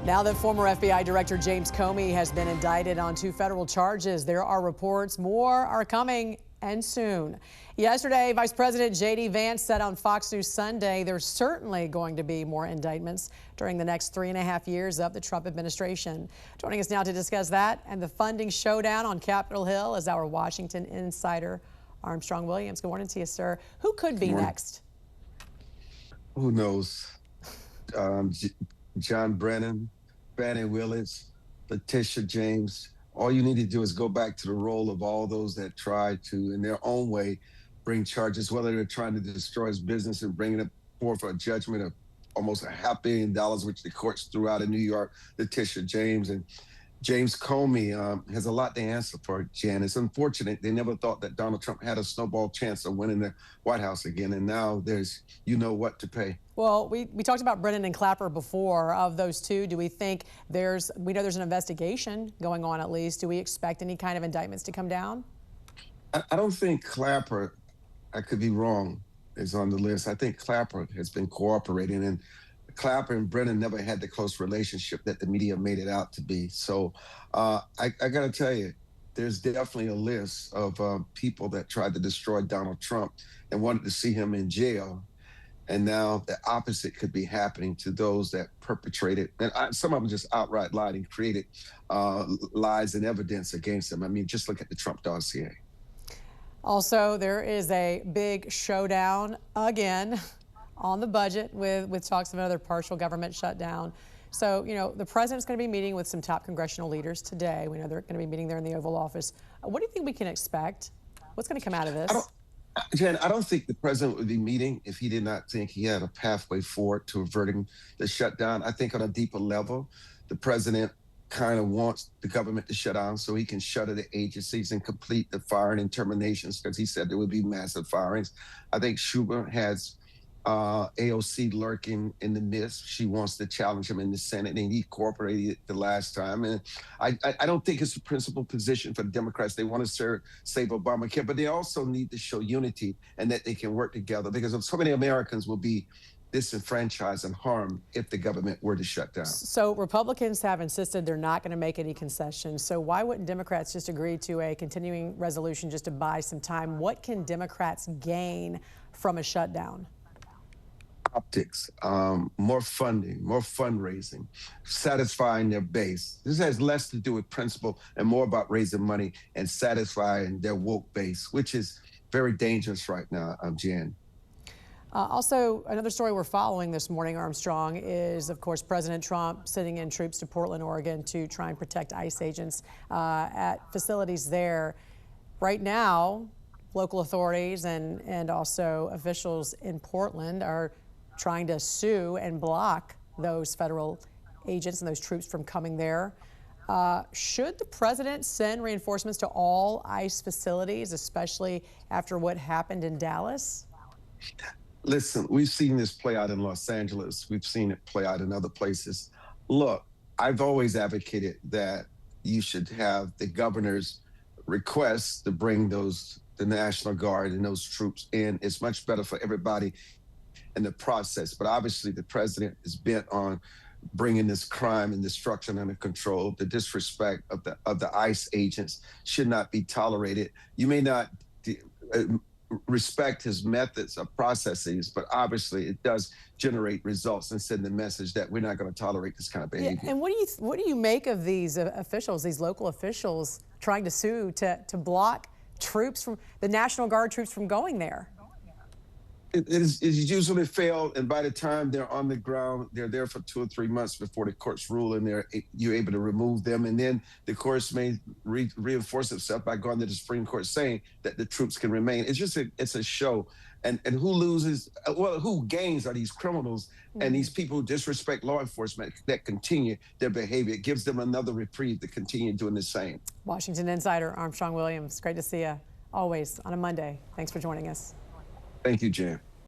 Now that former FBI Director James Comey has been indicted on 2 federal charges, there are reports more are coming, and soon. Yesterday, Vice President J.D. Vance said on Fox News Sunday there's certainly going to be more indictments during the next 3.5 years of the Trump administration. Joining us now to discuss that and the funding showdown on Capitol Hill is our Washington insider, Armstrong Williams. Good morning to you, sir. Who could be next? Who knows? John Brennan, Fannie Willis, Letitia James. All you need to do is go back to the role of all those that tried to, in their own way, bring charges, whether they're trying to destroy his business and bringing it forth a judgment of almost $500 million, which the courts threw out in New York. Letitia James and James Comey has a lot to answer for, Jan. It's unfortunate. They never thought that Donald Trump had a snowball chance of winning the White House again, and now there's what to pay. Well, we talked about Brennan and Clapper before. Of those two, do we think we know there's an investigation going on at least. Do we expect any kind of indictments to come down? I don't think Clapper, I could be wrong, is on the list. I think Clapper has been cooperating, and Clapper and Brennan never had the close relationship that the media made it out to be. So I got to tell you, there's definitely a list of people that tried to destroy Donald Trump and wanted to see him in jail. And now the opposite could be happening to those that perpetrated, and some of them just outright lied and created lies and evidence against him. I mean, just look at the Trump dossier. Also, there is a big showdown again on the budget with talks of another partial government shutdown. So, the president's going to be meeting with some top congressional leaders today. We know they're going to be meeting there in the Oval Office. What do you think we can expect? What's going to come out of this? Jen, I don't think the president would be meeting if he did not think he had a pathway forward to averting the shutdown. I think on a deeper level, the president kind of wants the government to shut down so he can shutter the agencies and complete the firing and terminations, because he said there would be massive firings. I think Schumer has AOC lurking in the midst. She wants to challenge him in the Senate, and he cooperated the last time. And I don't think it's a principal position for the Democrats. They want to save Obamacare, but they also need to show unity and that they can work together, because so many Americans will be disenfranchised and harmed if the government were to shut down. So Republicans have insisted they're not going to make any concessions. So why wouldn't Democrats just agree to a continuing resolution just to buy some time? What can Democrats gain from a shutdown? Optics, more funding, more fundraising, satisfying their base. This has less to do with principle and more about raising money and satisfying their woke base, which is very dangerous right now, Jan. Also, another story we're following this morning, Armstrong, is, of course, President Trump sending in troops to Portland, Oregon to try and protect ICE agents at facilities there. Right now, local authorities and also officials in Portland are trying to sue and block those federal agents and those troops from coming there. Should the president send reinforcements to all ICE facilities, especially after what happened in Dallas? Listen, we've seen this play out in Los Angeles. We've seen it play out in other places. Look, I've always advocated that you should have the governor's request to bring the National Guard and those troops in. It's much better for everybody in the process. But obviously the president is bent on bringing this crime and destruction under control. The disrespect of the ICE agents should not be tolerated. You may not respect his methods of processes, but obviously it does generate results and send the message that we're not going to tolerate this kind of behavior. Yeah, and what do you make of these officials, these local officials trying to sue to block troops from the National Guard troops from going there? It's usually failed, and by the time they're on the ground, they're there for 2 or 3 months before the courts rule, and you're able to remove them. And then the courts may reinforce itself by going to the Supreme Court saying that the troops can remain. It's just it's a show. And who loses? Well, who gains are these criminals and these people who disrespect law enforcement that continue their behavior. It gives them another reprieve to continue doing the same. Washington insider Armstrong Williams, great to see you always on a Monday. Thanks for joining us. Thank you, Jan.